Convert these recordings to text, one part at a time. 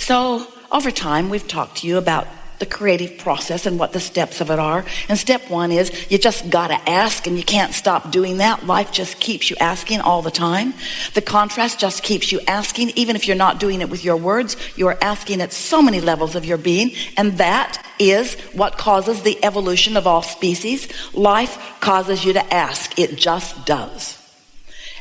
So over time, we've talked to you about the creative process and what the steps of it are. And step one is you just got to ask, and you can't stop doing that. Life just keeps you asking all the time. The contrast just keeps you asking. Even if you're not doing it with your words, you are asking at so many levels of your being. And that is what causes the evolution of all species. Life causes you to ask. It just does.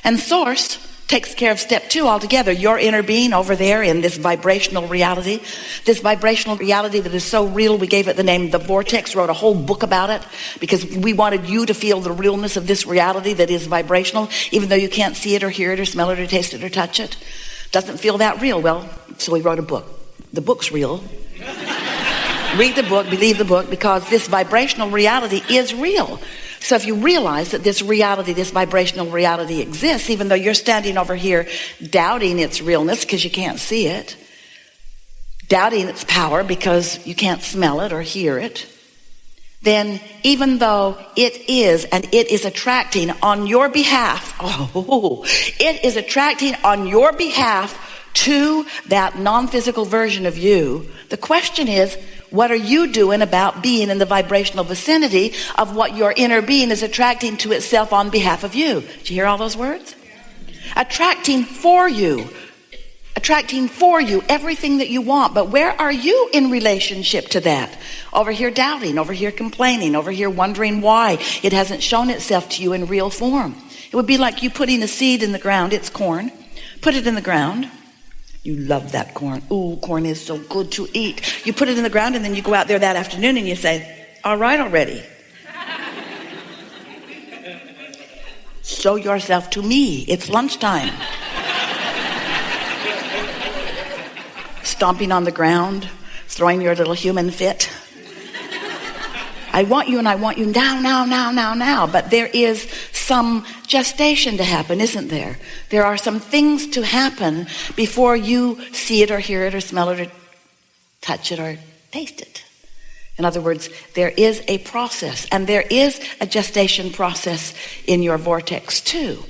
And Source takes care of step two altogether. Your inner being over there in this vibrational reality that is so real, we gave it the name the Vortex, wrote a whole book about it because we wanted you to feel the realness of this reality that is vibrational, even though you can't see it or hear it or smell it or taste it or touch it. Doesn't feel that real. Well, so we wrote a book. The book's real. Read the book, believe the book, because this vibrational reality is real. So if you realize that this reality, this vibrational reality exists, even though you're standing over here doubting its realness because you can't see it, doubting its power because you can't smell it or hear it, then even though it is, and it is attracting on your behalf, it is attracting on your behalf to that non-physical version of you. The question is, what are you doing about being in the vibrational vicinity of what your inner being is attracting to itself on behalf of you? Did you hear all those words? Attracting for you everything that you want. But where are you in relationship to that? Over here doubting, over here complaining, over here wondering why it hasn't shown itself to you in real form. It would be like you putting a seed in the ground. It's corn. Put it in the ground. You love that corn. Ooh, corn is so good to eat. You put it in the ground and then you go out there that afternoon and you say, all right already. Show yourself to me. It's lunchtime. Stomping on the ground, throwing your little human fit. I want you and I want you now. But there is some gestation to happen, isn't there? There are some things to happen before you see it or hear it or smell it or touch it or taste it. In other words, there is a process, and there is a gestation process in your vortex too.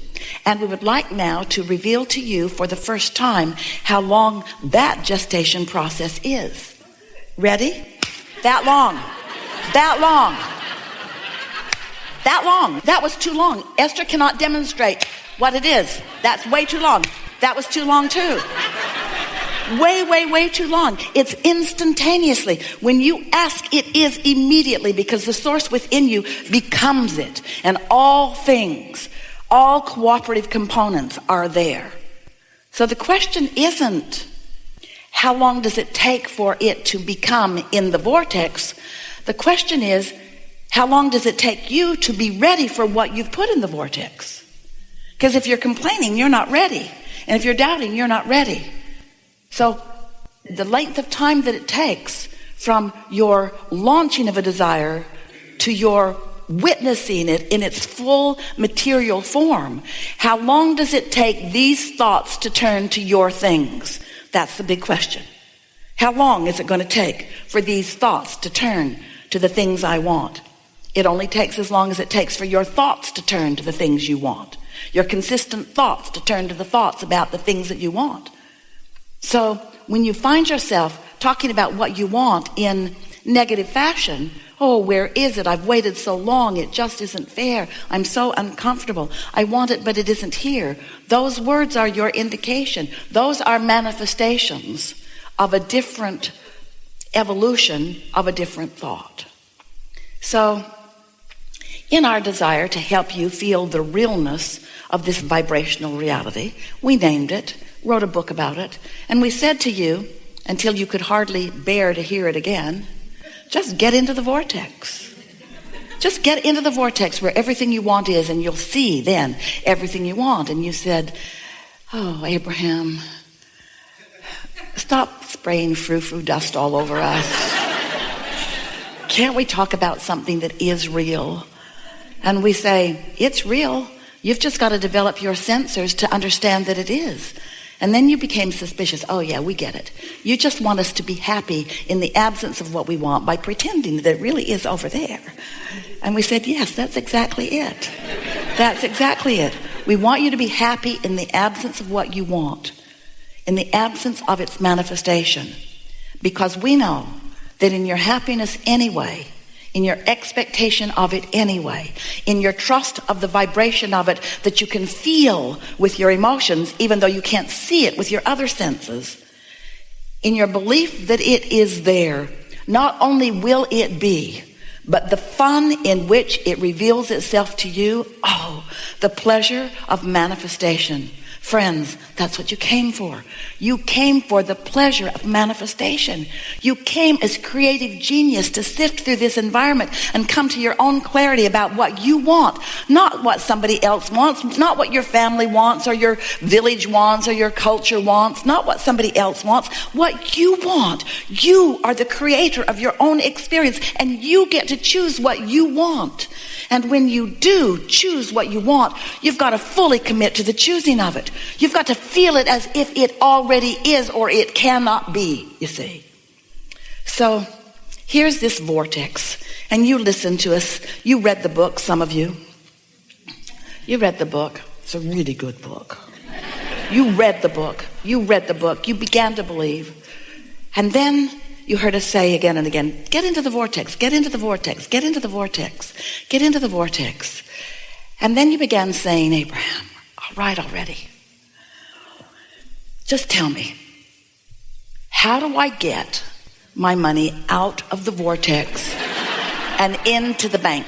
And we would like now to reveal to you for the first time how long that gestation process is. Ready? That long. That was too long. Esther cannot demonstrate what it is. That's way too long. That was too long too. Way too long. It's instantaneously. When you ask, it is immediately, because the source within you becomes it. And all things, all cooperative components are there. So the question isn't how long does it take for it to become in the vortex. The question is, how long does it take you to be ready for what you've put in the vortex? Because if you're complaining, you're not ready. And if you're doubting, you're not ready. So the length of time that it takes from your launching of a desire to your witnessing it in its full material form, how long does it take these thoughts to turn to your things? That's the big question. How long is it going to take for these thoughts to turn to the things I want? It only takes as long as it takes for your thoughts to turn to the things you want. Your consistent thoughts to turn to the thoughts about the things that you want. So when you find yourself talking about what you want in negative fashion, oh, where is it? I've waited so long. It just isn't fair. I'm so uncomfortable. I want it, but it isn't here. Those words are your indication. Those are manifestations of a different evolution of a different thought. So in our desire to help you feel the realness of this vibrational reality, we named it, wrote a book about it, and we said to you, until you could hardly bear to hear it again, just get into the vortex. Just get into the vortex where everything you want is, and you'll see then everything you want. And you said, oh, Abraham, stop spraying frou-frou dust all over us. Can't we talk about something that is real? And we say, it's real. You've just got to develop your sensors to understand that it is. And then you became suspicious. Oh yeah, we get it. You just want us to be happy in the absence of what we want by pretending that it really is over there. And we said, yes, that's exactly it. That's exactly it. We want you to be happy in the absence of what you want. in the absence of its manifestation. Because we know that in your happiness anyway, in your expectation of it anyway, in your trust of the vibration of it that you can feel with your emotions, even though you can't see it with your other senses, in your belief that it is there, not only will it be, but the fun in which it reveals itself to you, the pleasure of manifestation. Friends, that's what you came for. You came for the pleasure of manifestation. You came as creative genius to sift through this environment and come to your own clarity about what you want, not what somebody else wants, not what your family wants or your village wants or your culture wants, not what somebody else wants, what you want. You are the creator of your own experience, and you get to choose what you want. And when you do choose what you want, you've got to fully commit to the choosing of it. You've got to feel it as if it already is, or it cannot be, you see. So here's this vortex, and you listen to us. You read the book, some of you. You read the book. It's a really good book. You read the book. You read the book. You began to believe. And then you heard us say again and again, get into the vortex, get into the vortex, get into the vortex, get into the vortex. And then you began saying, Abraham, all right already. Just tell me, how do I get my money out of the vortex and into the bank?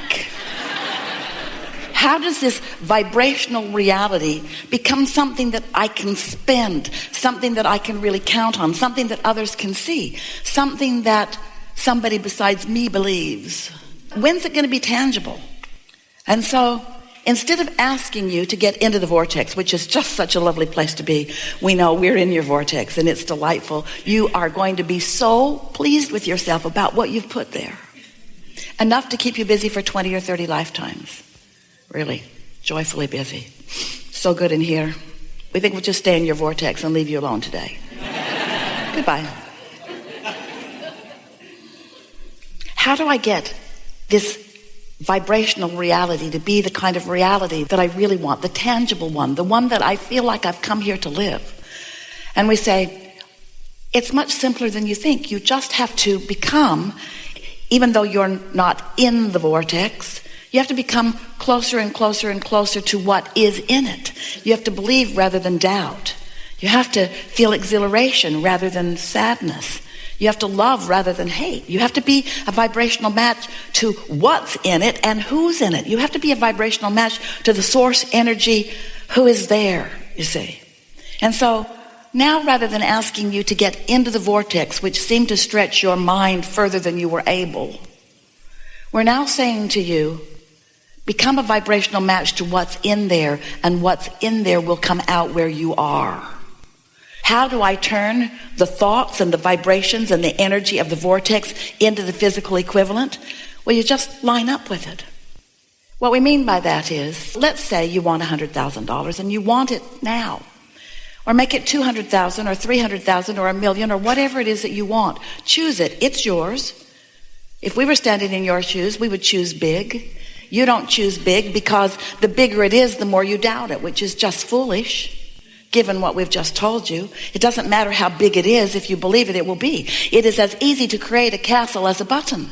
How does this vibrational reality become something that I can spend, something that I can really count on, something that others can see, something that somebody besides me believes? When's it going to be tangible? And so instead of asking you to get into the vortex, which is just such a lovely place to be, we know we're in your vortex and it's delightful. You are going to be so pleased with yourself about what you've put there. Enough to keep you busy for 20 or 30 lifetimes. Really, joyfully busy. So good in here. We think we'll just stay in your vortex and leave you alone today. Goodbye. How do I get this vibrational reality to be the kind of reality that I really want, the tangible one, the one that I feel like I've come here to live? And we say, it's much simpler than you think. You just have to become, even though you're not in the vortex, you have to become closer and closer and closer to what is in it. You have to believe rather than doubt. You have to feel exhilaration rather than sadness. You have to love rather than hate. You have to be a vibrational match to what's in it and who's in it. You have to be a vibrational match to the source energy who is there, you see. And so now, rather than asking you to get into the vortex, which seemed to stretch your mind further than you were able, we're now saying to you, become a vibrational match to what's in there, and what's in there will come out where you are. How do I turn the thoughts and the vibrations and the energy of the vortex into the physical equivalent? Well, you just line up with it. What we mean by that is, let's say you want $100,000 and you want it now. Or make it 200,000 or 300,000 or $1 million or whatever it is that you want. Choose it. It's yours. If we were standing in your shoes, we would choose big. You don't choose big because the bigger it is, the more you doubt it, which is just foolish, given what we've just told you. It doesn't matter how big it is. If you believe it, it will be. It is as easy to create a castle as a button.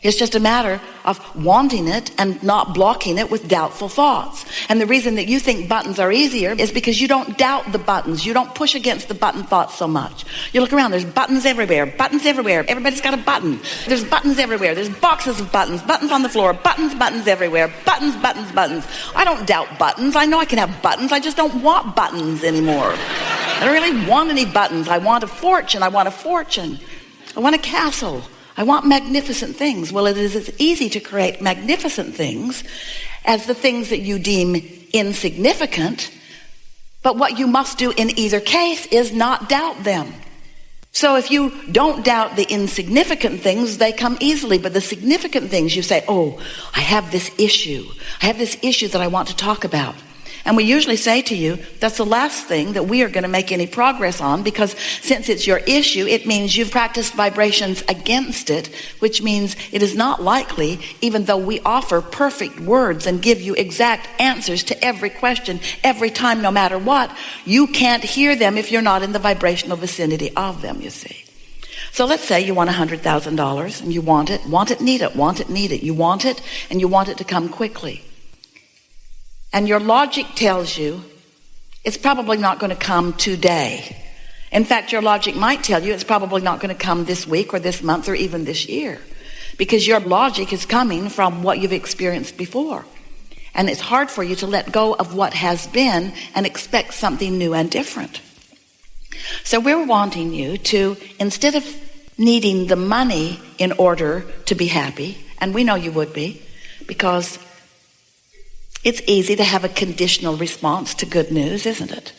It's just a matter of wanting it and not blocking it with doubtful thoughts. And the reason that you think buttons are easier is because you don't doubt the buttons. You don't push against the button thoughts so much. You look around, there's buttons everywhere. Buttons everywhere. Everybody's got a button. There's buttons everywhere. There's boxes of buttons. Buttons on the floor. Buttons everywhere. Buttons. I don't doubt buttons. I know I can have buttons. I just don't want buttons anymore. I don't really want any buttons. I want a fortune. I want a castle. I want magnificent things. Well, it is as easy to create magnificent things as the things that you deem insignificant. But what you must do in either case is not doubt them. So if you don't doubt the insignificant things, they come easily. But the significant things, you say, oh, I have this issue. I have this issue that I want to talk about. And we usually say to you, that's the last thing that we are going to make any progress on, because since it's your issue, it means you've practiced vibrations against it, which means it is not likely, even though we offer perfect words and give you exact answers to every question, every time, no matter what, you can't hear them if you're not in the vibrational vicinity of them, you see. So let's say you want $100,000 and you want it, need it, need it. You want it and you want it to come quickly. And your logic tells you it's probably not going to come today. In fact, your logic might tell you it's probably not going to come this week or this month or even this year, because your logic is coming from what you've experienced before. And it's hard for you to let go of what has been and expect something new and different. So we're wanting you to, instead of needing the money in order to be happy, and we know you would be, because it's easy to have a conditional response to good news, isn't it?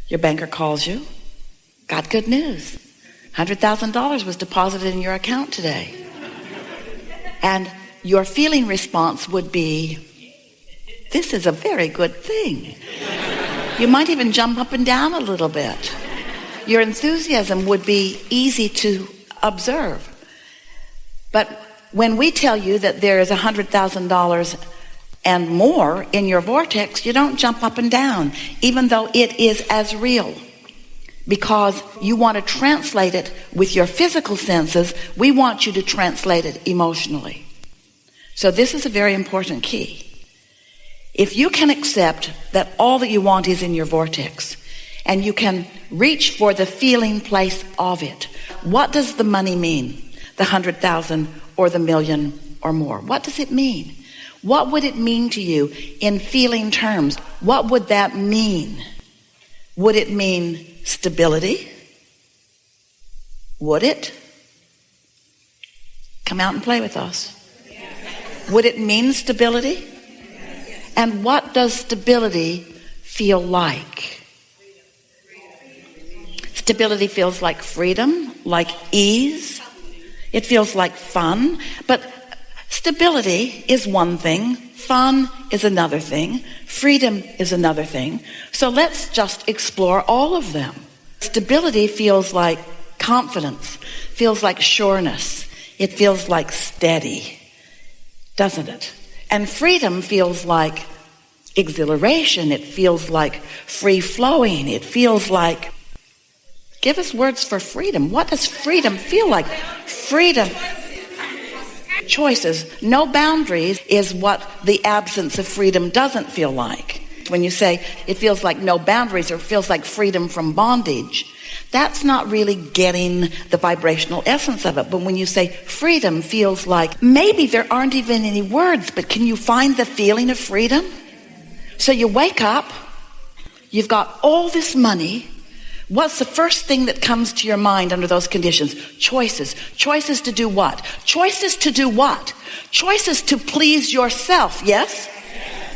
Your banker calls you, got good news. $100,000 was deposited in your account today. And your feeling response would be, this is a very good thing. You might even jump up and down a little bit. Your enthusiasm would be easy to observe. But when we tell you that there is $100,000 and more in your vortex, you don't jump up and down, even though it is as real. Because you want to translate it with your physical senses, we want you to translate it emotionally. So this is a very important key. If you can accept that all that you want is in your vortex, and you can reach for the feeling place of it, what does the money mean? The 100,000 or the million or more? What does it mean? What would it mean to you in feeling terms? What would that mean? Would it mean stability? Would it? Come out and play with us. Would it mean stability? And what does stability feel like? Stability feels like freedom, like ease. It feels like fun. But stability is one thing. Fun is another thing. Freedom is another thing. So let's just explore all of them. Stability feels like confidence, feels like sureness. It feels like steady, doesn't it? And freedom feels like exhilaration. It feels like free flowing. It feels like, give us words for freedom. What does freedom feel like? Freedom. Choices. No boundaries is what the absence of freedom doesn't feel like. When you say it feels like no boundaries or feels like freedom from bondage, that's not really getting the vibrational essence of it. But when you say freedom feels like, maybe there aren't even any words, but can you find the feeling of freedom? So you wake up, you've got all this money. What's the first thing that comes to your mind under those conditions? Choices. Choices to do what? Choices to do what? Choices to please yourself, yes?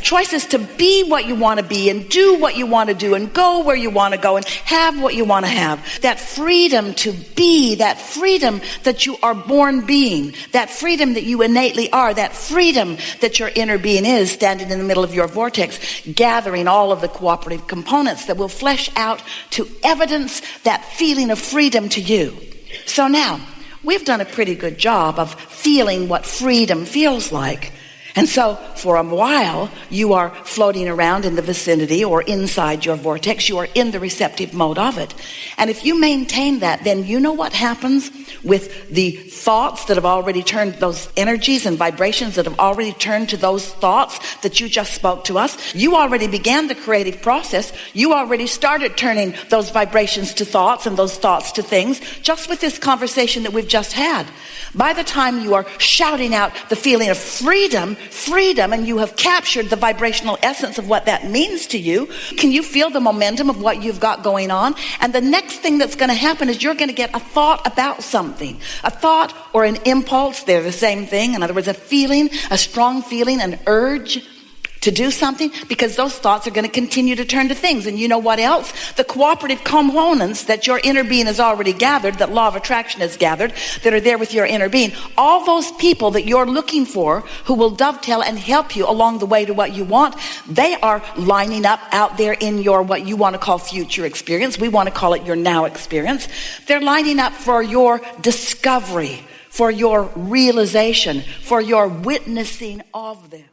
Choices to be what you want to be and do what you want to do and go where you want to go and have what you want to have. That freedom to be, that freedom that you are born being, that freedom that you innately are, that freedom that your inner being is standing in the middle of your vortex, gathering all of the cooperative components that will flesh out to evidence that feeling of freedom to you. So now, we've done a pretty good job of feeling what freedom feels like. And so for a while, you are floating around in the vicinity or inside your vortex. You are in the receptive mode of it. And if you maintain that, then you know what happens with the thoughts that have already turned, those energies and vibrations that have already turned to those thoughts that you just spoke to us. You already began the creative process. You already started turning those vibrations to thoughts and those thoughts to things just with this conversation that we've just had. By the time you are shouting out the feeling of freedom, and you have captured the vibrational essence of what that means to you, can you feel the momentum of what you've got going on? And the next thing that's going to happen is you're going to get a thought about something. A thought or an impulse, they're the same thing. In other words, a feeling, a strong feeling, an urge to do something, because those thoughts are going to continue to turn to things. And you know what else? The cooperative components that your inner being has already gathered, that law of attraction has gathered, that are there with your inner being, all those people that you're looking for who will dovetail and help you along the way to what you want, they are lining up out there in your what you want to call future experience. We want to call it your now experience. They're lining up for your discovery, for your realization, for your witnessing of them.